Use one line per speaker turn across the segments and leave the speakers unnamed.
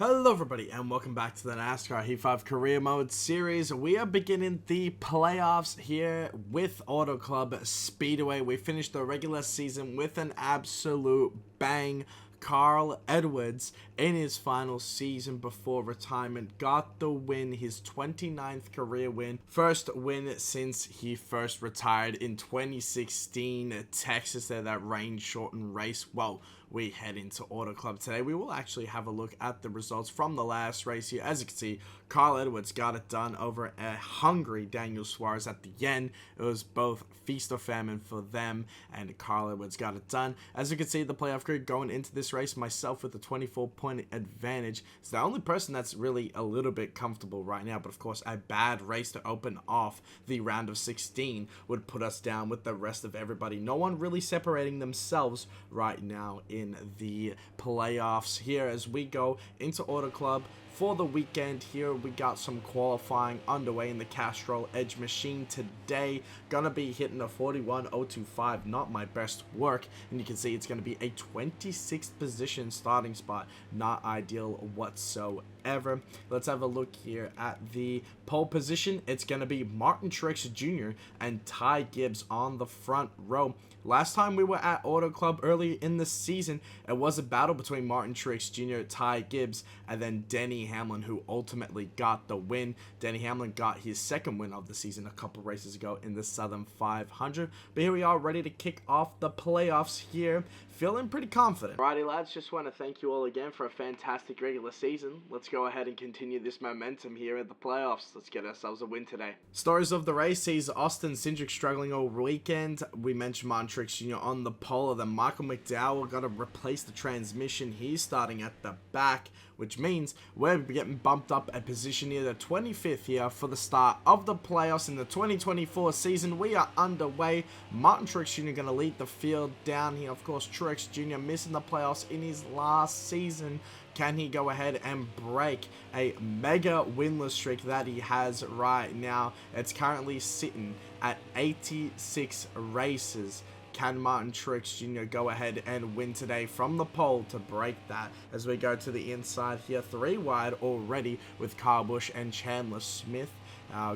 Hello everybody and welcome back to the NASCAR Heat 5 Career Mode series. We are beginning the playoffs here with Auto Club Speedway. We finished the regular season with an absolute bang. Carl Edwards, in his final season before retirement, got the win, his 29th career win. First win since he first retired in 2016 at Texas there, that rain-shortened race. Well, we head into Auto Club today. We will actually have a look at the results from the last race here. As you can see, Carl Edwards got it done over a hungry Daniel Suarez at the end. It was both feast or famine for them, and Carl Edwards got it done. As you can see, the playoff grid going into this race, myself with a 24-point advantage. It's the only person that's really a little bit comfortable right now, but of course, a bad race to open off the round of 16 would put us down with the rest of everybody. No one really separating themselves right now in the playoffs here as we go into Auto Club for the weekend. Here we got some qualifying underway in the Castrol Edge machine today. Gonna be hitting a 41.025, not my best work, and you can see it's gonna be a 26th position starting spot, not ideal whatsoever. Let's have a look here at the pole position. It's gonna be Martin Truex Jr. and Ty Gibbs on the front row. Last time we were at Auto Club early in the season, it was a battle between Martin Truex Jr., Ty Gibbs, and then Denny Hamlin, who ultimately got the win. Denny Hamlin got his second win of the season a couple races ago in the Southern 500. But here we are, ready to kick off the playoffs here. Feeling pretty confident. Alrighty lads, just want to thank you all again for a fantastic regular season. Let's go ahead and continue this momentum here at the playoffs. Let's get ourselves a win today. Stories of the race sees Austin Cindric struggling all weekend. We mentioned Martin Truex Jr. on the pole. Then Michael McDowell got to replace the transmission. He's starting at the back, which means we're getting bumped up a position near the 25th here for the start of the playoffs in the 2024 season. We are underway. Martin Truex Jr. going to lead the field down here. Of course, Truex Jr. missing the playoffs in his last season. Can he go ahead and break a mega winless streak that he has right now? It's currently sitting at 86 races. Can Martin Truex Jr. go ahead and win today from the pole to break that? As we go to the inside here, 3 wide already with Kyle Busch and Chandler Smith.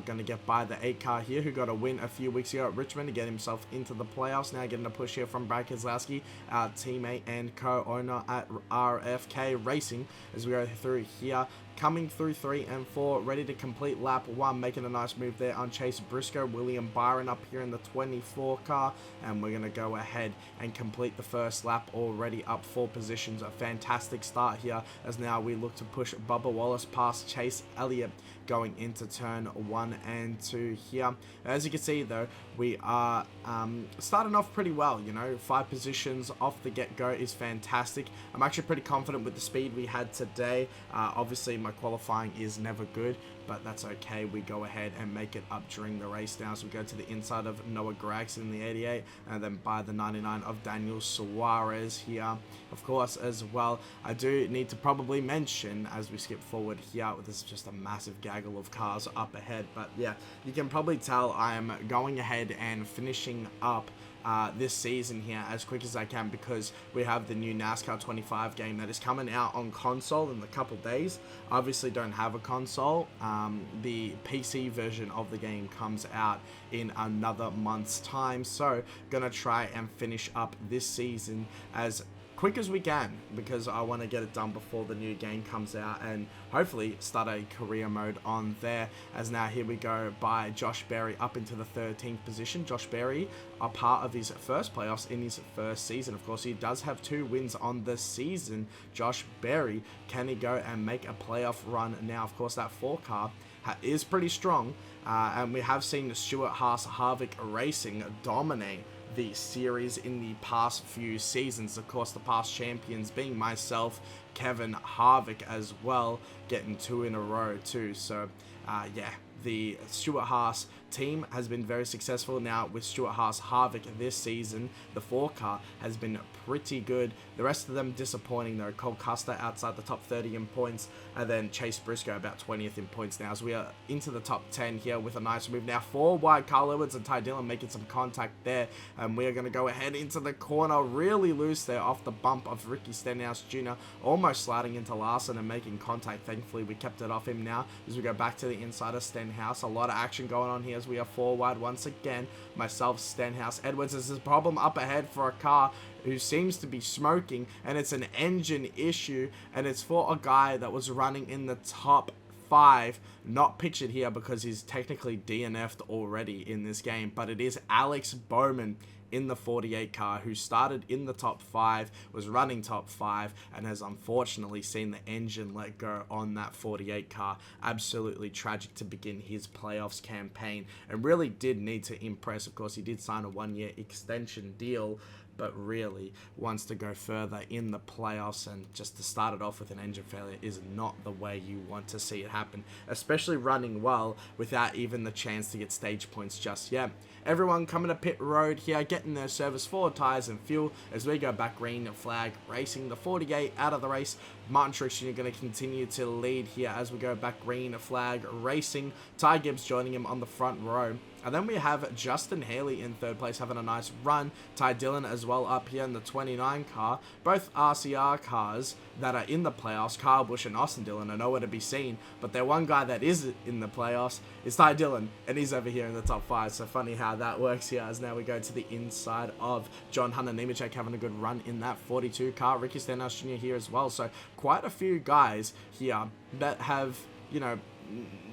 Going to get by the 8 car here, who got a win a few weeks ago at Richmond to get himself into the playoffs. Now getting a push here from Brad Keselowski, our teammate and co-owner at RFK Racing. As we go through here, coming through 3 and 4, ready to complete lap 1, making a nice move there on Chase Briscoe. William Byron up here in the 24 car, and we're going to go ahead and complete the first lap, already up 4 positions. A fantastic start here, as now we look to push Bubba Wallace past Chase Elliott going into turn 1 and 2 here. As you can see though, we are starting off pretty well. You know, 5 positions off the get-go is fantastic. I'm actually pretty confident with the speed we had today. Obviously my qualifying is never good, but that's okay. We go ahead and make it up during the race now. So we go to the inside of Noah Gragson in the 88, and then by the 99 of Daniel Suarez here. Of course, as well, I do need to probably mention as we skip forward here, this is just a massive gaggle of cars up ahead. But yeah, you can probably tell I am going ahead and finishing up this season here as quick as I can, because we have the new NASCAR 25 game that is coming out on console in a couple days. Obviously don't have a console. The PC version of the game comes out in another month's time, so gonna try and finish up this season as quick as we can, because I want to get it done before the new game comes out and hopefully start a career mode on there. As now here we go by Josh Berry up into the 13th position. Josh Berry, a part of his first playoffs in his first season. Of course, he does have 2 wins on the season. Josh Berry, can he go and make a playoff run now? Of course, that 4 car is pretty strong, and we have seen Stuart Haas Harvick Racing dominate the series in the past few seasons. Of course, the past champions being myself, Kevin Harvick as well, getting 2 in a row too. So yeah, the Stuart Haas team has been very successful now with Stuart Haas Harvick this season. The 4 car has been pretty good. The rest of them disappointing though. Cole Custer outside the top 30 in points, and then Chase Briscoe about 20th in points now, as we are into the top 10 here with a nice move now. 4 wide, Carl Edwards and Ty Dillon making some contact there, and we are going to go ahead into the corner really loose there off the bump of Ricky Stenhouse Jr., almost sliding into Larson and making contact. Thankfully we kept it off him now as we go back to the inside of Stenhouse. A lot of action going on here as we are 4 wide once again. Myself, Stenhouse, Edwards. There's this problem up ahead for a car who seems to be smoking, and it's an engine issue, and it's for a guy that was running in the top 5, not pictured here because he's technically DNF'd already in this game, but it is Alex Bowman in the 48 car who started in the top 5, was running top 5, and has unfortunately seen the engine let go on that 48 car. Absolutely tragic to begin his playoffs campaign, and really did need to impress. Of course, he did sign a 1-year extension deal, but really wants to go further in the playoffs, and just to start it off with an engine failure is not the way you want to see it happen, especially running well without even the chance to get stage points just yet. Everyone coming to pit road here, getting their service for tires and fuel as we go back green flag racing. The 48 out of the race. Martin Truex Jr. going to continue to lead here as we go back green flag racing. Ty Gibbs joining him on the front row. And then we have Justin Haley in 3rd place having a nice run. Ty Dillon as well up here in the 29 car. Both RCR cars that are in the playoffs, Kyle Busch and Austin Dillon, are nowhere to be seen. But the one guy that is in the playoffs is Ty Dillon, and he's over here in the top 5. So funny how that works here, as now we go to the inside of John Hunter Nemechek having a good run in that 42 car. Ricky Stenhouse Jr. here as well. So quite a few guys here that have, you know,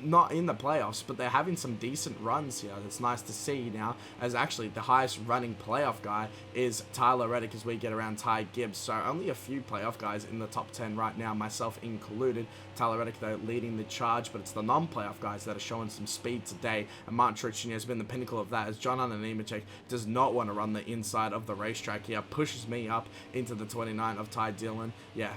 not in the playoffs, but they're having some decent runs here. It's nice to see now, as actually the highest running playoff guy is Tyler Reddick as we get around Ty Gibbs. So only a few playoff guys in the top 10 right now, myself included. Tyler Reddick though leading the charge, but it's the non-playoff guys that are showing some speed today, and Martin Truex Jr. has been the pinnacle of that, as John Hunter Nemechek does not want to run the inside of the racetrack here. Pushes me up into the 29 of Ty Dillon. Yeah,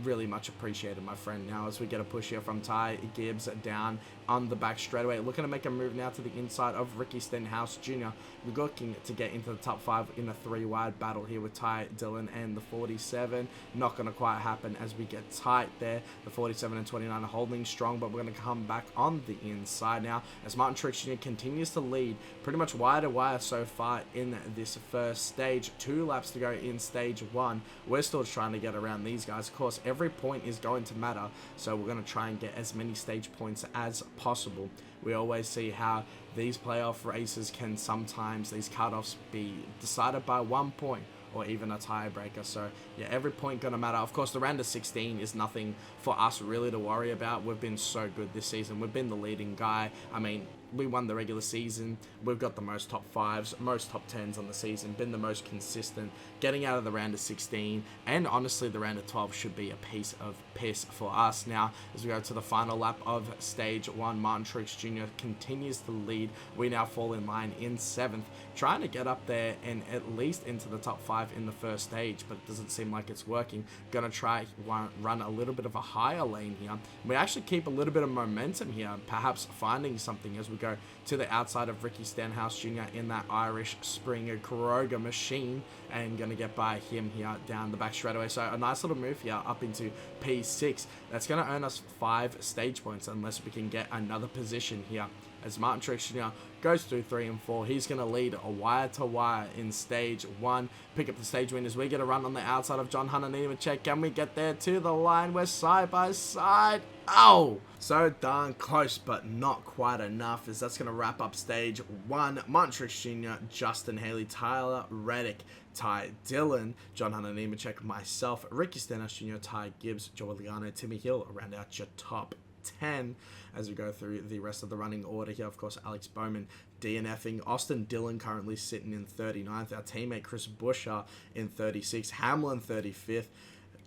really much appreciated, my friend. Now as we get a push here from Ty Gibbs down on the back straightaway, looking to make a move now to the inside of Ricky Stenhouse Jr. We're looking to get into the top 5 in a 3-wide battle here with Ty Dillon and the 47. Not going to quite happen as we get tight there. The 47 and 29 are holding strong, but we're going to come back on the inside now as Martin Truex Jr. continues to lead pretty much wire to wire so far in this first stage. 2 laps to go in stage 1. We're still trying to get around these guys. Of course, every point is going to matter, so we're going to try and get as many stage points as possible. We always see how these playoff races can sometimes, these cutoffs, be decided by 1 point or even a tiebreaker. So yeah, every point gonna matter. Of course, the round of 16 is nothing for us really to worry about. We've been so good this season. We've been the leading guy. I mean, we won the regular season. We've got the most top 5s, most top 10s on the season, been the most consistent. Getting out of the round of 16 and honestly the round of 12 should be a piece of piss for us. Now, as we go to the final lap of stage 1, Martin Truex Jr. continues to lead. We now fall in line in 7th, trying to get up there and at least into the top 5 in the first stage, but it doesn't seem like it's working. Gonna try run a little bit of a higher lane here. We actually keep a little bit of momentum here, perhaps finding something as we go to the outside of Ricky Stenhouse Jr. in that Irish Spring Kroger machine, and gonna get by him here down the back straightaway. So a nice little move here up into P6. That's gonna earn us 5 stage points unless we can get another position here. As Martin Truex Jr. goes through 3 and 4, he's going to lead a wire-to-wire in stage 1. Pick up the stage win as we get a run on the outside of John Hunter Nemechek. Can we get there to the line? We're side by side. Oh! So darn close, but not quite enough, as that's going to wrap up stage 1. Martin Truex Jr., Justin Haley, Tyler Reddick, Ty Dillon, John Hunter Nemechek, myself, Ricky Stenhouse Jr., Ty Gibbs, Joe Liano, Timmy Hill, round out your top 10 as we go through the rest of the running order here. Of course, Alex Bowman DNFing, Austin Dillon currently sitting in 39th, our teammate Chris Buescher in 36th, Hamlin 35th,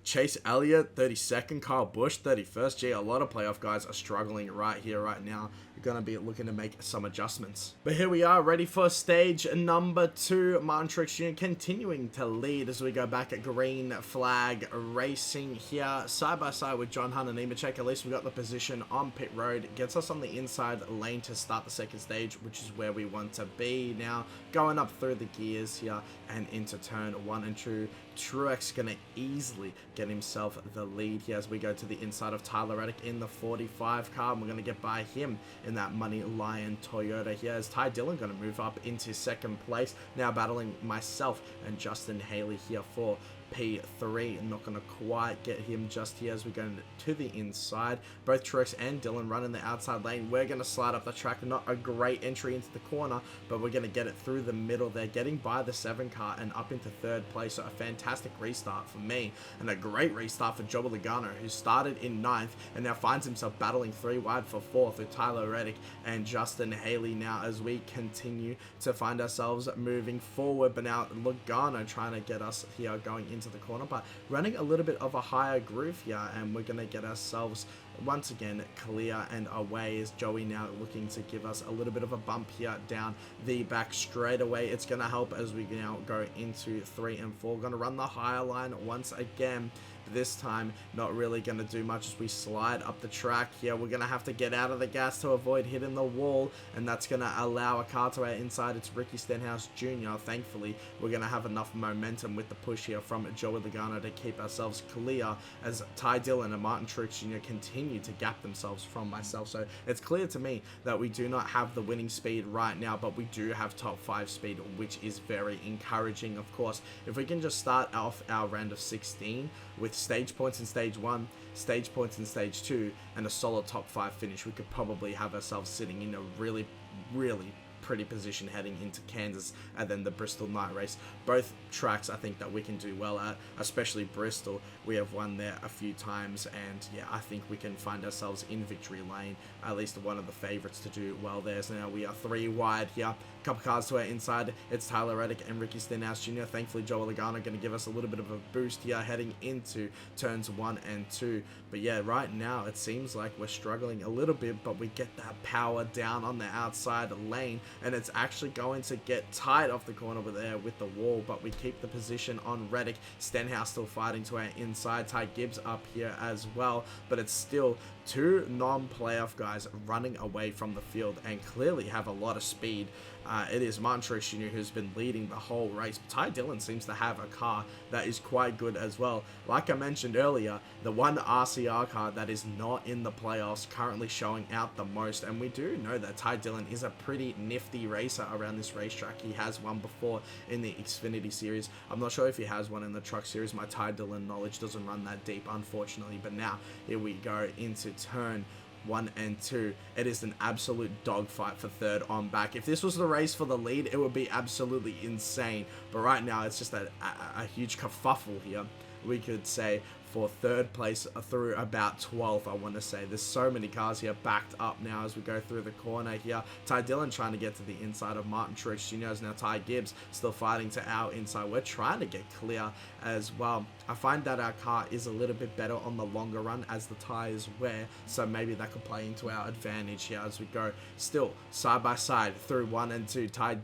Chase Elliott 32nd, Kyle Busch 31st. Gee, a lot of playoff guys are struggling right here, right now. going to be looking to make some adjustments. But here we are, ready for stage number 2. Martin Truex Jr. continuing to lead as we go back at green flag racing here, side by side with John Hunt and Nemechek. At least we got the position on pit road. Gets us on the inside lane to start the second stage, which is where we want to be now. Going up through the gears here and into turn 1 and 2. Truex going to easily get himself the lead here as we go to the inside of Tyler Reddick in the 45 car, and we're going to get by him in that Money Lion Toyota here as Ty Dillon going to move up into second place, now battling myself and Justin Haley here for P3. Not going to quite get him just here as we go to the inside. Both Truex and Dillon running the outside lane. We're going to slide up the track. Not a great entry into the corner, but we're going to get it through the middle there, getting by the 7 car and up into third place. So a fantastic restart for me and a great restart for Joey Logano, who started in 9th and now finds himself battling 3 wide for 4th with Tyler Reddick and Justin Haley now as we continue to find ourselves moving forward. But now Logano trying to get us here going into the corner, but running a little bit of a higher groove here, and we're going to get ourselves once again clear and away as Joey now looking to give us a little bit of a bump here down the back straightaway. It's going to help as we now go into 3 and 4. Going to run the higher line once again. This time, not really going to do much as we slide up the track here. We're going to have to get out of the gas to avoid hitting the wall, and that's going to allow a car to our inside. It's Ricky Stenhouse Jr. Thankfully, we're going to have enough momentum with the push here from Joey Logano to keep ourselves clear as Ty Dillon and Martin Truex Jr. continue to gap themselves from myself. So it's clear to me that we do not have the winning speed right now, but we do have top 5 speed, which is very encouraging. Of course, if we can just start off our round of 16 with stage points in stage 1, stage points in stage 2, and a solid top 5 finish, we could probably have ourselves sitting in a really pretty position heading into Kansas and then the Bristol night race. Both tracks I think that we can do well at, especially Bristol. We have won there a few times, and yeah, I think we can find ourselves in victory lane, at least one of the favorites to do well there. So now we are 3 wide here. Couple cars to our inside. It's Tyler Reddick and Ricky Stenhouse Jr. Thankfully, Joey Logano going to give us a little bit of a boost here heading into turns 1 and 2. But yeah, right now it seems like we're struggling a little bit, but we get that power down on the outside lane, and it's actually going to get tight off the corner over there with the wall, but we keep the position on Reddick. Stenhouse still fighting to our inside. Ty Gibbs up here as well, but it's still 2 non-playoff guys running away from the field and clearly have a lot of speed. It is Martin Truex Jr. who's been leading the whole race. Ty Dillon seems to have a car that is quite good as well. Like I mentioned earlier, the one RCR car that is not in the playoffs currently showing out the most, and we do know that Ty Dillon is a pretty nifty racer around this racetrack. He has won before in the Xfinity Series. I'm not sure if he has one in the Truck Series. My Ty Dillon knowledge doesn't run that deep, unfortunately, but now here we go into turn 1 and 2. It is an absolute dogfight for third on back. If this was the race for the lead, it would be absolutely insane. But right now, it's just a huge kerfuffle here, we could say, for third place through about 12th, I want to say. There's so many cars here backed up now as we go through the corner here. Ty Dillon trying to get to the inside of Martin Truex Jr. Now Ty Gibbs still fighting to our inside. We're trying to get clear as well. I find that our car is a little bit better on the longer run as the tires wear, so maybe that could play into our advantage here as we go still side by side through 1 and 2. Ty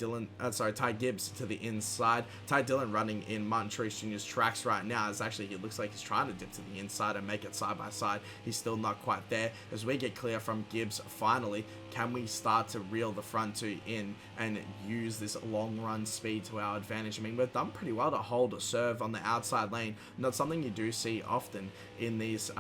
Gibbs to the inside. Ty Dillon running in Martin Truex Jr.'s tracks right now, as actually it looks like he's trying to dip to the inside and make it side by side. He's still not quite there. As we get clear from Gibbs finally, can we start to reel the front 2 in and use this long run speed to our advantage? I mean, we've done pretty well to hold a serve on the outside lane. Not something you do see often in these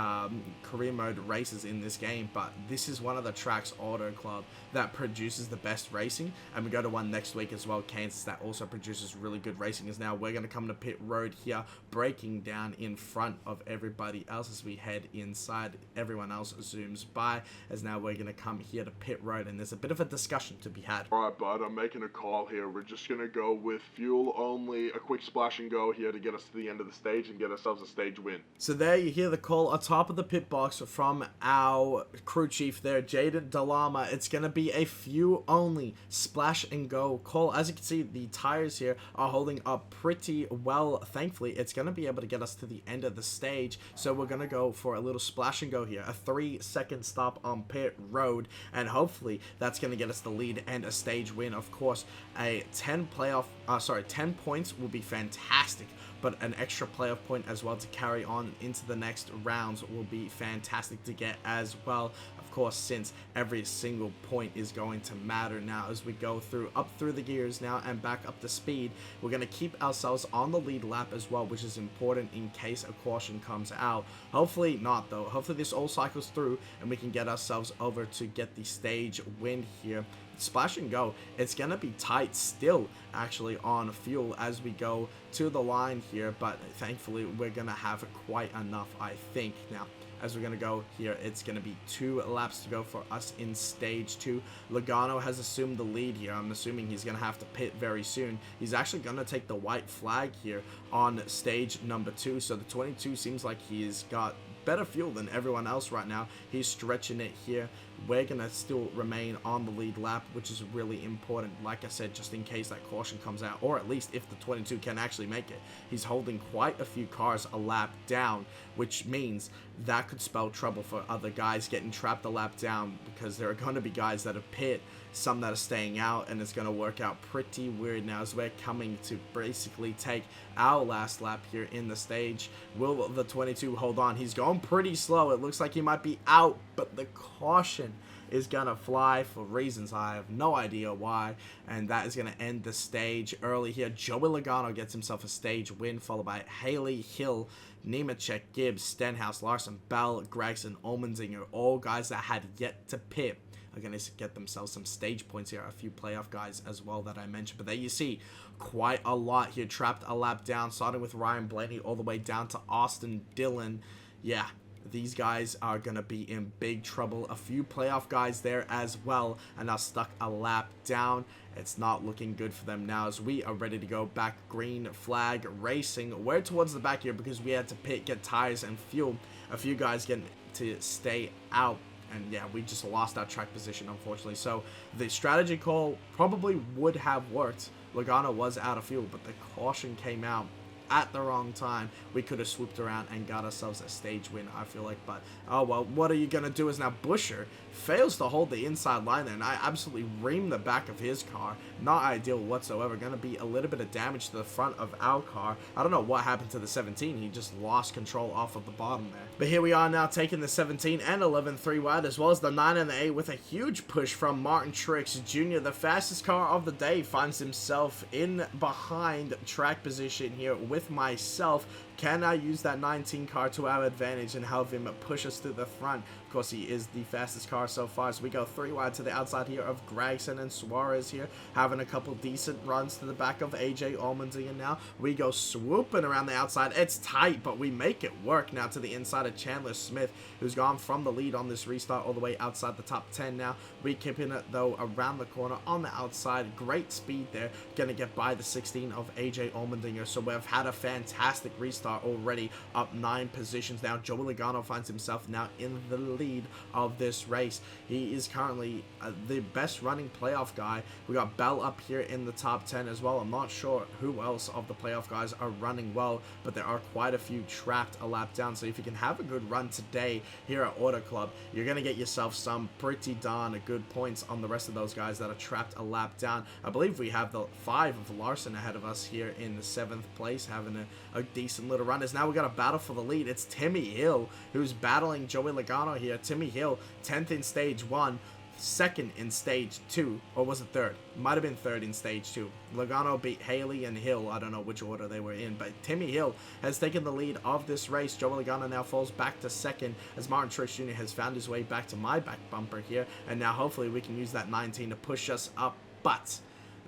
career mode races in this game, but this is one of the tracks, Auto Club, that produces the best racing. And we go to one next week as well, Kansas, that also produces really good racing. As now we're going to come to pit road here, breaking down in front of everybody else as we head inside. Everyone else zooms by, as now we're going to come here to pit road, and there's a bit of a discussion to be had.
Alright, bud, I'm making a call here. We're just going to go with fuel only, a quick splash and go here to get us to the end of the stage and get ourselves a stage win.
So there you hear the call on top of the pit box from our crew chief there, Jaden Dalama. It's going to be a fuel only splash and go call. As you can see, the tires here are holding up pretty well. Thankfully, it's going to be able to get us to the end of the stage. stage. So we're going to go for a little splash and go here. A 3-second stop on pit road. And hopefully that's going to get us the lead and a stage win. Of course, a 10 points will be fantastic. But an extra playoff point as well to carry on into the next rounds will be fantastic to get as well. Of course, since every single point is going to matter now as we go up through the gears now and back up to speed. We're going to keep ourselves on the lead lap as well, which is important in case a caution comes out. Hopefully not, though. Hopefully this all cycles through and we can get ourselves over to get the stage win here. Splash and go. It's going to be tight still, actually, on fuel as we go to the line here, but thankfully we're going to have quite enough, I think. Now, as we're going to go here, it's going to be 2 laps to go for us in stage 2. Logano has assumed the lead here. I'm assuming he's going to have to pit very soon. He's actually going to take the white flag here on stage number 2, so the 22 seems like he's got better fuel than everyone else right now. He's stretching it here. We're going to still remain on the lead lap, which is really important, like I said, just in case that caution comes out, or at least if the 22 can actually make it. He's holding quite a few cars a lap down, which means that could spell trouble for other guys getting trapped a lap down, because there are going to be guys that have pit, some that are staying out, and it's going to work out pretty weird now as we're coming to basically take our last lap here in the stage. Will the 22 hold on? He's going pretty slow. It looks like he might be out, but the caution is gonna fly for reasons I have no idea why, and that is gonna end the stage early here. Joey Logano gets himself a stage win, followed by Haley, Hill, Nemechek, Gibbs, Stenhouse, Larson, Bell, Gregson, Olmenzinger, all guys that had yet to pit are going to get themselves some stage points here. A few playoff guys as well that I mentioned. But there you see quite a lot here trapped a lap down, starting with Ryan Blaney all the way down to Austin Dillon. Yeah, these guys are going to be in big trouble. A few playoff guys there as well and are stuck a lap down. It's not looking good for them now as we are ready to go back. Green flag racing. We're towards the back here because we had to pit, get tires and fuel. A few guys getting to stay out. And yeah, we just lost our track position, unfortunately. So the strategy call probably would have worked. Logano was out of fuel, but the caution came out at the wrong time. We could have swooped around and got ourselves a stage win, I feel like. But, oh well, what are you going to do is now Buscher fails to hold the inside line there, and I absolutely reamed the back of his car. Not ideal whatsoever. Going to be a little bit of damage to the front of our car. I don't know what happened to the 17. He just lost control off of the bottom there. But here we are now taking the 17 and 11 3 wide, as well as the 9 and the 8 with a huge push from Martin Truex Jr. The fastest car of the day finds himself in behind track position here with myself. Can I use that 19 car to our advantage and have him push us to the front? Of course, he is the fastest car so far. So we go 3 wide to the outside here of Gregson and Suarez here, having a couple decent runs to the back of AJ Allmendinger now. We go swooping around the outside. It's tight, but we make it work now to the inside of Chandler Smith, who's gone from the lead on this restart all the way outside the top 10 now. We keeping it, though, around the corner on the outside. Great speed there. Going to get by the 16 of AJ Allmendinger. So we've had a fantastic restart already, up 9 positions now. Joey Logano finds himself now in the lead of this race. He is currently the best running playoff guy. We got Bell up here in the top 10 as well. I'm not sure who else of the playoff guys are running well, but there are quite a few trapped a lap down. So if you can have a good run today here at Auto Club, you're going to get yourself some pretty darn good points on the rest of those guys that are trapped a lap down. I believe we have the 5 of Larson ahead of us here in the 7th place, having a decent little run. As now we got a battle for the lead. It's Timmy Hill who's battling Joey Logano here. Timmy Hill, 10th in stage 1, 2nd in stage 2, or was it 3rd? Might have been 3rd in stage 2. Logano beat Haley and Hill. I don't know which order they were in, but Timmy Hill has taken the lead of this race. Joey Logano now falls back to 2nd as Martin Truex Jr. has found his way back to my back bumper here, and now hopefully we can use that 19 to push us up, but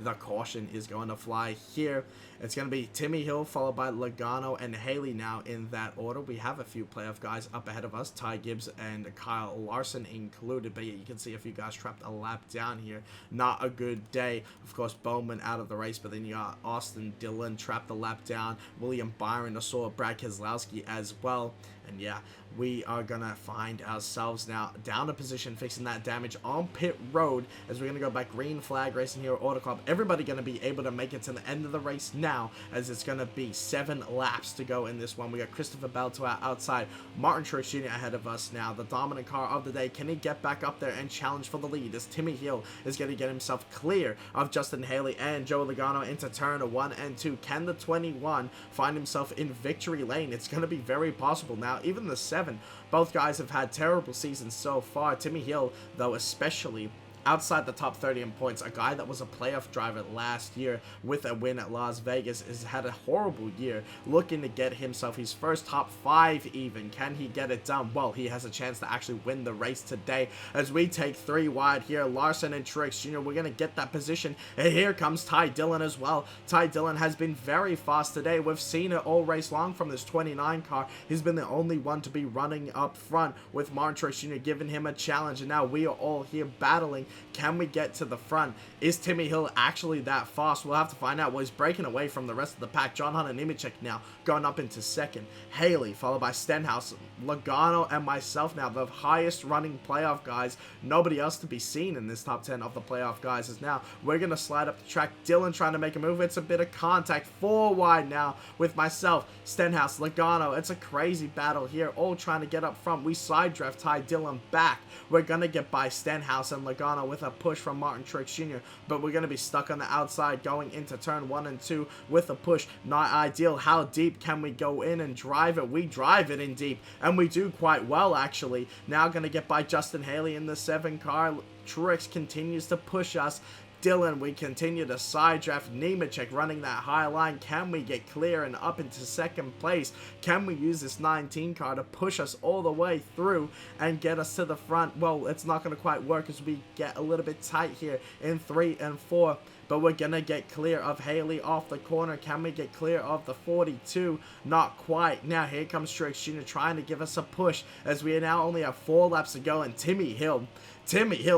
the caution is going to fly here. It's going to be Timmy Hill followed by Logano and Haley now in that order. We have a few playoff guys up ahead of us, Ty Gibbs and Kyle Larson included, but yeah, you can see a few guys trapped a lap down here. Not a good day. Of course, Bowman out of the race, but then you got Austin Dillon trapped a lap down, William Byron, I saw Brad Keselowski as well. And yeah, we are going to find ourselves now down a position, fixing that damage on pit road as we're going to go back green flag racing here at Auto Club. Everybody going to be able to make it to the end of the race now. now, as it's going to be 7 laps to go in this one. We got Christopher Bell to our outside, Martin Truex Jr. ahead of us now. The dominant car of the day. Can he get back up there and challenge for the lead, as Timmy Hill is going to get himself clear of Justin Haley and Joe Logano into turn 1 and 2. Can the 21 find himself in victory lane? It's going to be very possible now. Even the 7, both guys have had terrible seasons so far. Timmy Hill, though, especially outside the top 30 in points, a guy that was a playoff driver last year with a win at Las Vegas, has had a horrible year, looking to get himself his first top 5 even. Can he get it done? Well, he has a chance to actually win the race today, as we take 3 wide here. Larson and Truex Jr., we're going to get that position, and here comes Ty Dillon as well. Ty Dillon has been very fast today. We've seen it all race long from this 29 car. He's been the only one to be running up front, with Martin Truex Jr. giving him a challenge, and now we are all here battling. Can we get to the front? Is Timmy Hill actually that fast? We'll have to find out. Well, he's breaking away from the rest of the pack. John Hunter Nemechek now going up into second. Haley, followed by Stenhouse, Logano, and myself now, the highest running playoff guys. Nobody else to be seen in this top 10 of the playoff guys. Is now we're going to slide up the track. Dillon trying to make a move. It's a bit of contact. 4 wide now with myself, Stenhouse, Logano. It's a crazy battle here, all trying to get up front. We side draft Ty Dillon back. We're going to get by Stenhouse and Logano with a push from Martin Truex Jr., but we're going to be stuck on the outside going into turn 1 and 2 with a push. Not ideal. How deep can we go in and drive it? We drive it in deep, and we do quite well, actually. Now going to get by Justin Haley in the 7 car. Truex continues to push us. Dillon, we continue to side draft. Nemechek running that high line. Can we get clear and up into second place? Can we use this 19 car to push us all the way through and get us to the front? Well, it's not going to quite work, as we get a little bit tight here in 3 and 4. But we're going to get clear of Haley off the corner. Can we get clear of the 42? Not quite. Now here comes Truex Jr. trying to give us a push, as we now only have 4 laps to go, and Timmy Hill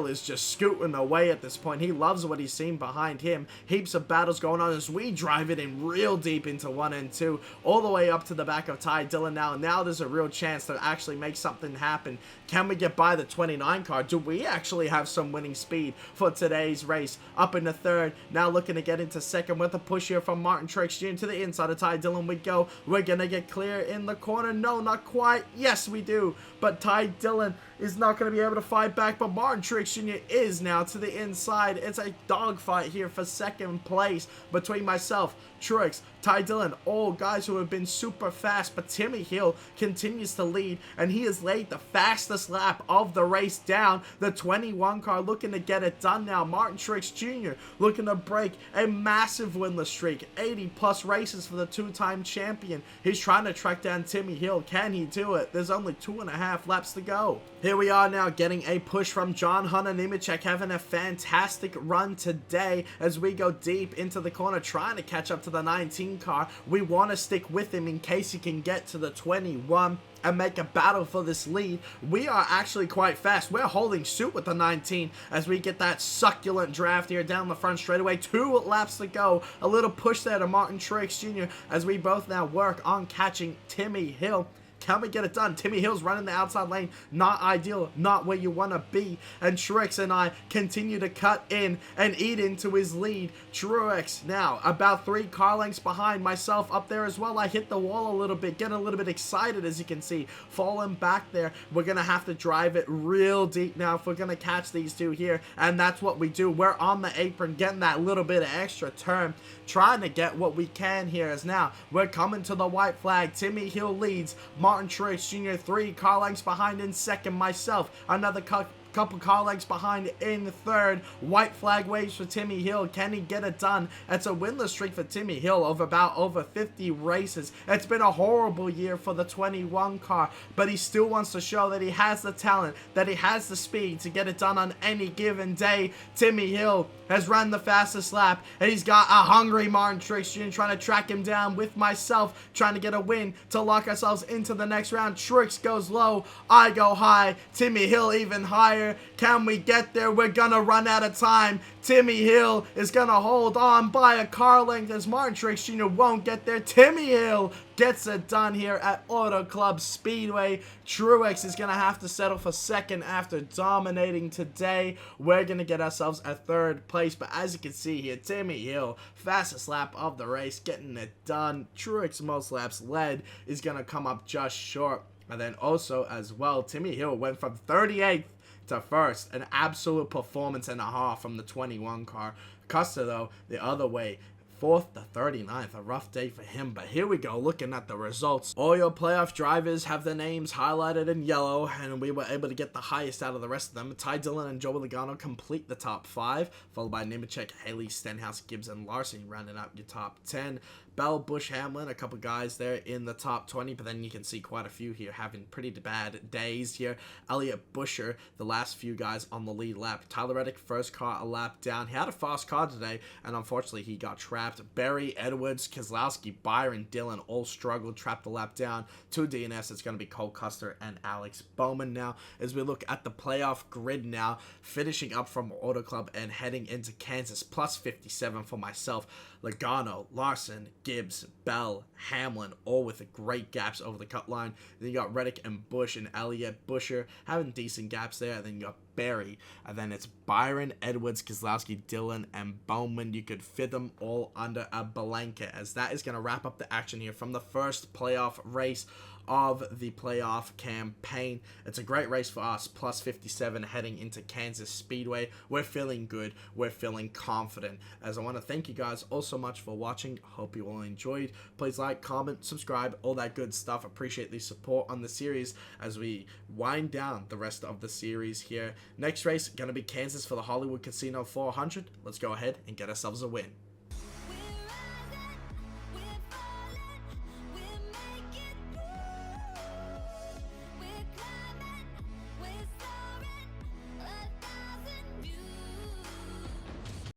is just scooting away at this point. He loves what he's seen behind him. Heaps of battles going on as we drive it in real deep into 1 and 2, all the way up to the back of Ty Dillon now. Now there's a real chance to actually make something happen. Can we get by the 29 car? Do we actually have some winning speed for today's race? Up in the 3rd, now looking to get into 2nd with a push here from Martin Truex Jr. to the inside of Ty Dillon we go. We're going to get clear in the corner. No, not quite. Yes, we do. But Ty Dillon is not going to be able to fight back, but Martin Truex Jr. is now to the inside. It's a dogfight here for 2nd place between myself, Truex, Ty Dillon, all guys who have been super fast, but Timmy Hill continues to lead, and he has laid the fastest lap of the race down. The 21 car looking to get it done now. Martin Truex Jr. looking to break a massive winless streak, 80 plus races for the 2-time champion. He's trying to track down Timmy Hill. Can he do it? There's only 2.5 laps to go. Here we are now getting a push from John Hunter Nemechek, having a fantastic run today as we go deep into the corner, trying to catch up to the 19 car. We want to stick with him in case he can get to the 21 and make a battle for this lead. We are actually quite fast. We're holding suit with the 19 as we get that succulent draft here down the front straightaway. 2 laps to go. A little push there to Martin Truex Jr. as we both now work on catching Timmy Hill. Can we get it done? Timmy Hill's running the outside lane. Not ideal. Not where you want to be. And Truex and I continue to cut in and eat into his lead. Truex now about 3 car lengths behind myself up there as well. I hit the wall a little bit. Getting a little bit excited, as you can see. Falling back there. We're going to have to drive it real deep now if we're going to catch these 2 here. And that's what we do. We're on the apron getting that little bit of extra turn. Trying to get what we can here, as now we're coming to the white flag. Timmy Hill leads. Martin Truex Jr. 3 car lengths behind in 2nd. Myself, another couple car lengths behind in 3rd. White flag waves for Timmy Hill. Can he get it done? It's a winless streak for Timmy Hill of about over 50 races. It's been a horrible year for the 21 car, but he still wants to show that he has the talent, that he has the speed to get it done on any given day. Timmy Hill has run the fastest lap, and he's got a hungry Martin Truex Jr. trying to track him down with myself, trying to get a win to lock ourselves into the next round. Truex goes low, I go high, Timmy Hill even higher. here. Can we get there? We're gonna run out of time. Timmy Hill is gonna hold on by a car length as Martin Truex Jr. won't get there. Timmy Hill gets it done here at Auto Club Speedway. Truex is gonna have to settle for second after dominating today. We're gonna get ourselves a third place, but as you can see here, Timmy Hill, fastest lap of the race, getting it done. Truex, most laps led, is gonna come up just short. And then also as well, Timmy Hill went from 38th to first, an absolute performance and a half from the 21 car. Custer, though, the other way, 4th to 39th, a rough day for him. But here we go, looking at the results. All your playoff drivers have their names highlighted in yellow, and we were able to get the highest out of the rest of them. Ty Dillon and Joe Logano complete the top 5, followed by Nemechek, Haley, Stenhouse, Gibbs, and Larson rounding out your top 10. Bell, Busch, Hamlin, a couple guys there in the top 20, but then you can see quite a few here having pretty bad days here. Elliott Busher, the last few guys on the lead lap. Tyler Reddick, first car a lap down. He had a fast car today, and unfortunately he got trapped. Berry, Edwards, Keselowski, Byron, Dillon all struggled, trapped a lap down. 2 DNFs, it's going to be Cole Custer and Alex Bowman now. As we look at the playoff grid now, finishing up from Auto Club and heading into Kansas, plus 57 for myself. Logano, Larson, Gibbs, Bell, Hamlin, all with great gaps over the cut line. Then you got Reddick and Busch and Elliott Busher having decent gaps there. And then you got Berry. And then it's Byron, Edwards, Keselowski, Dillon, and Bowman. You could fit them all under a blanket, as that is going to wrap up the action here from the first playoff race of the playoff campaign. It's a great race for us, plus 57 heading into Kansas Speedway. We're feeling good, we're feeling confident. As I want to thank you guys all so much for watching. Hope you all enjoyed. Please like, comment, subscribe, all that good stuff. Appreciate the support on the series as we wind down the rest of the series here. Next race gonna be Kansas for the Hollywood Casino 400. Let's go ahead and get ourselves a win.